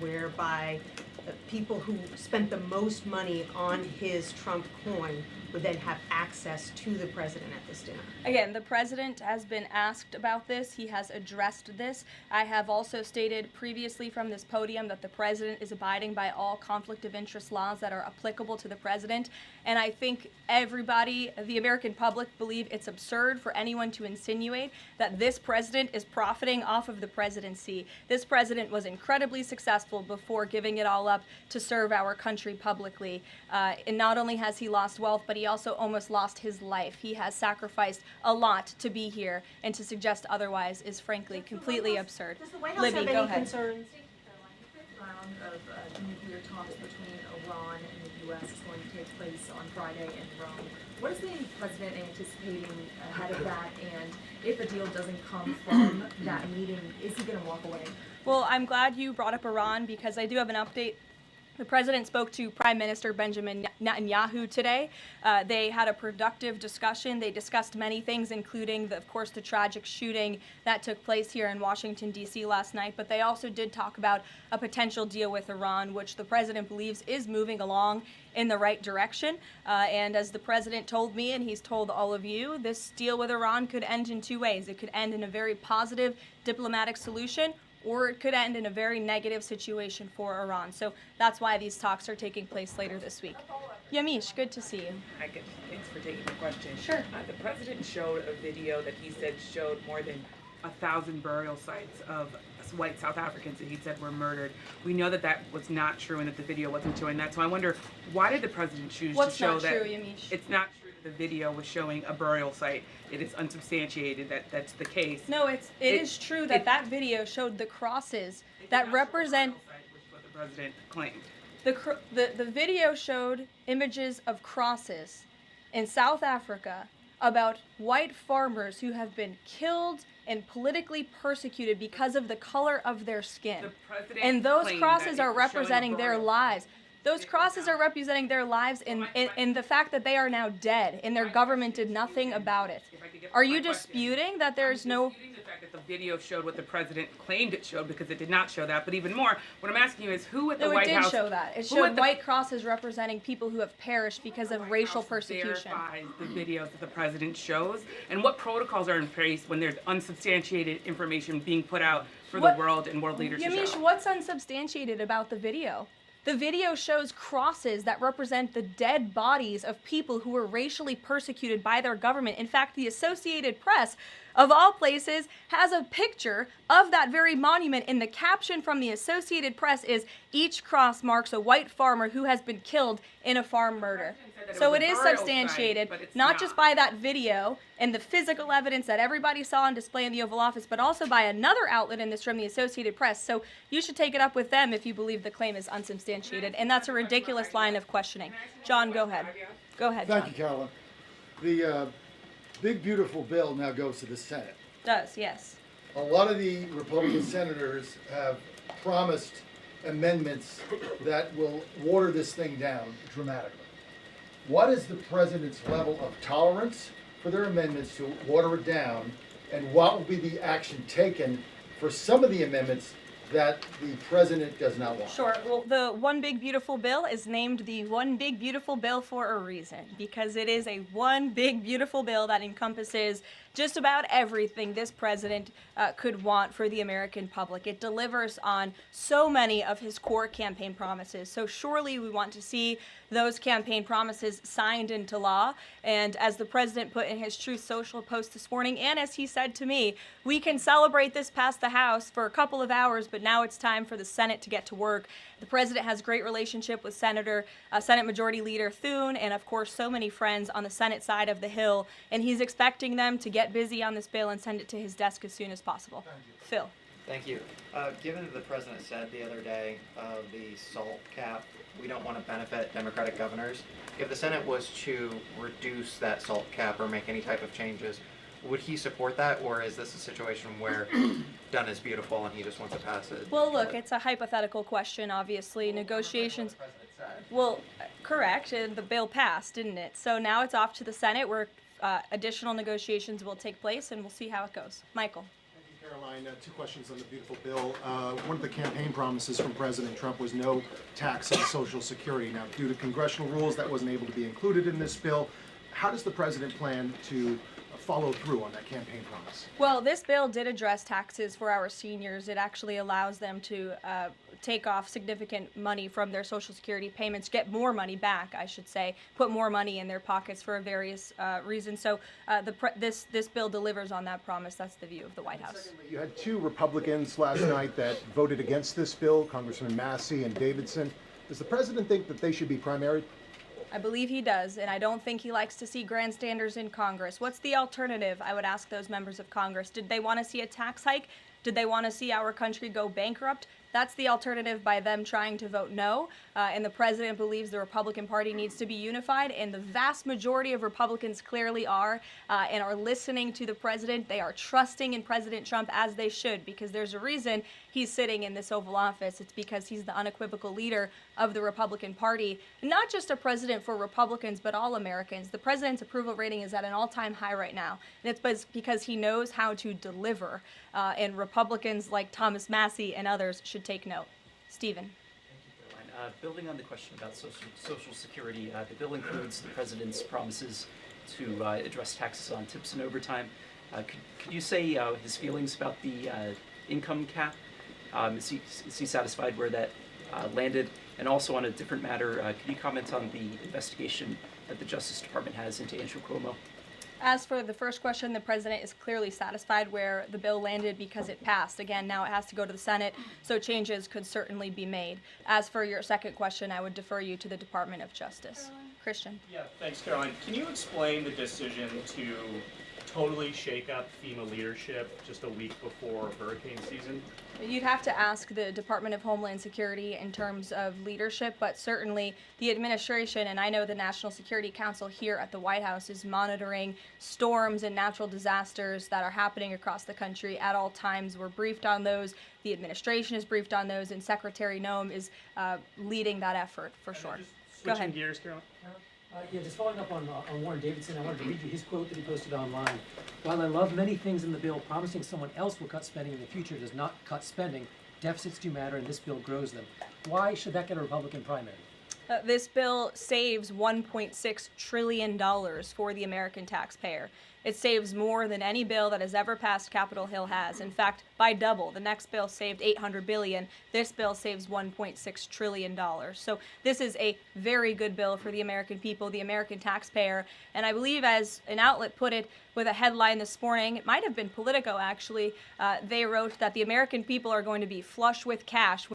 whereby the people who spent the most money on his Trump coin would then have access to the president at this dinner. Again, the president has been asked about this. He has addressed this. I have also stated previously from this podium that the president is abiding by all conflict of interest laws that are applicable to the president. And I think everybody, the American public, believe it's absurd for anyone to insinuate that this president is profiting off of the presidency. This president was incredibly successful before giving it all up to serve our country publicly. And not only has he lost wealth, but he also almost lost his life. He has sacrificed a lot to be here, and to suggest otherwise is frankly completely absurd. Does the White House Libby, have go any ahead. concerns? The fifth round of nuclear talks between Iran and the U.S. is going to take place on Friday in Rome. What is the president anticipating ahead of that, and if a deal doesn't come from that meeting, is he going to walk away? Well, I'm glad you brought up Iran, because I do have an update. The president spoke to Prime Minister Benjamin Netanyahu today. They had a productive discussion. They discussed many things, including, of course, the tragic shooting that took place here in Washington, D.C. last night. But they also did talk about a potential deal with Iran, which the president believes is moving along in the right direction. And as the president told me, and he's told all of you, this deal with Iran could end in two ways. It could end in a very positive diplomatic solution, or it could end in a very negative situation for Iran. So that's why these talks are taking place later this week. Yamish, good to see you. Hi, good. Thanks for taking my question. Sure. The president showed a video that he said showed more than 1,000 burial sites of white South Africans that he said were murdered. We know that that was not true and that the video wasn't showing that. So I wonder, why did the president choose to show that? What's not true, Yamish? It's not true that the video was showing a burial site. It is unsubstantiated that that's the case. No, it is true that that video showed the crosses that represent. Which is what the president claimed. The video showed images of crosses in South Africa about white farmers who have been killed and politically persecuted because of the color of their skin. The president And those claimed crosses that it are was showing a representing their burial lives. Those crosses are representing their lives in the fact that they are now dead, and their government did nothing about it. Are you disputing that there's no... Disputing the fact that the video showed what the president claimed it showed, because it did not show that. But even more, what I'm asking you is who at the No, it White did House... show that. It who showed at the white crosses representing people who have perished because of White racial House persecution. verifies the videos that the president shows, and what protocols are in place when there's unsubstantiated information being put out for the world and world leaders to Yamish, show? what's unsubstantiated about the video? The video shows crosses that represent the dead bodies of people who were racially persecuted by their government. In fact, the Associated Press, of all places, has a picture of that very monument, and the caption from the Associated Press is, "Each cross marks a white farmer who has been killed in a farm murder." So it is substantiated, not just by that video and the physical evidence that everybody saw on display in the Oval Office, but also by another outlet in this room, the Associated Press. So you should take it up with them if you believe the claim is unsubstantiated, and that's a ridiculous line of questioning. John, go ahead. Go ahead, John. Thank you, Carolyn. The big, beautiful bill now goes to the Senate. Does, yes. A lot of the Republican senators have promised amendments that will water this thing down dramatically. What is the president's level of tolerance for their amendments to water it down, and what will be the action taken for some of the amendments that the president does not want? Sure. Well, the One Big Beautiful Bill is named the One Big Beautiful Bill for a reason, because it is a one big beautiful bill that encompasses just about everything this president could want for the American public. It delivers on so many of his core campaign promises. So surely we want to see those campaign promises signed into law. And as the president put in his Truth Social post this morning, and as he said to me, we can celebrate this past the House for a couple of hours, but now it's time for the Senate to get to work. The president has a great relationship with Senate Majority Leader Thune, and of course so many friends on the Senate side of the Hill, and he's expecting them to get busy on this bill and send it to his desk as soon as possible. Phil. Thank you. Given that the president said the other day the SALT cap, we don't want to benefit Democratic governors. If the Senate was to reduce that SALT cap or make any type of changes, would he support that, or is this a situation where done is beautiful and he just wants to pass it? Well, look, it's a hypothetical question, obviously. Negotiations. Well, correct, and the bill passed, didn't it? So now it's off to the Senate where additional negotiations will take place, and we'll see how it goes. Michael. Caroline, two questions on the beautiful bill. One of the campaign promises from President Trump was no tax on Social Security. Now, due to congressional rules, that wasn't able to be included in this bill. How does the president plan to follow through on that campaign promise? Well, this bill did address taxes for our seniors. It actually allows them to take off significant money from their Social Security payments, get more money back, I should say, put more money in their pockets for various reasons. So this bill delivers on that promise. That's the view of the White House. Secondly, you had two Republicans last night that voted against this bill, Congressman Massey and Davidson. Does the president think that they should be primaried? I believe he does, and I don't think he likes to see grandstanders in Congress. What's the alternative? I would ask those members of Congress. Did they want to see a tax hike? Did they want to see our country go bankrupt? That's the alternative by them trying to vote no. And the president believes the Republican Party needs to be unified, and the vast majority of Republicans clearly are and are listening to the president. They are trusting in President Trump, as they should, because there's a reason he's sitting in this Oval Office. It's because he's the unequivocal leader of the Republican Party. Not just a president for Republicans, but all Americans. The president's approval rating is at an all-time high right now, and it's because he knows how to deliver. And Republicans like Thomas Massey and others should take note. Stephen. Thank you, Caroline. Building on the question about Social Security, the bill includes the president's promises to address taxes on tips and overtime. Could you say his feelings about the income cap? Is he satisfied where that landed? And also on a different matter, could you comment on the investigation that the Justice Department has into Andrew Cuomo? As for the first question, the president is clearly satisfied where the bill landed because it passed. Again, now it has to go to the Senate, so changes could certainly be made. As for your second question, I would defer you to the Department of Justice. Christian. Yeah, thanks, Caroline. Can you explain the decision to totally shake up FEMA leadership just a week before hurricane season? You'd have to ask the Department of Homeland Security in terms of leadership, but certainly the administration, and I know the National Security Council here at the White House is monitoring storms and natural disasters that are happening across the country at all times. We're briefed on those. The administration is briefed on those, and Secretary Noem is leading that effort for sure. Go ahead. Switching gears, Caroline. Yeah, just following up on Warren Davidson, I wanted to read you his quote that he posted online. While I love many things in the bill, promising someone else will cut spending in the future does not cut spending. Deficits do matter, and this bill grows them. Why should that get a Republican primary? This bill saves $1.6 trillion for the American taxpayer. It saves more than any bill that has ever passed Capitol Hill has. In fact, by double. The next bill saved $800 billion. This bill saves $1.6 trillion. So this is a very good bill for the American people, the American taxpayer. And I believe, as an outlet put it with a headline this morning, it might have been Politico actually, they wrote that the American people are going to be flush with cash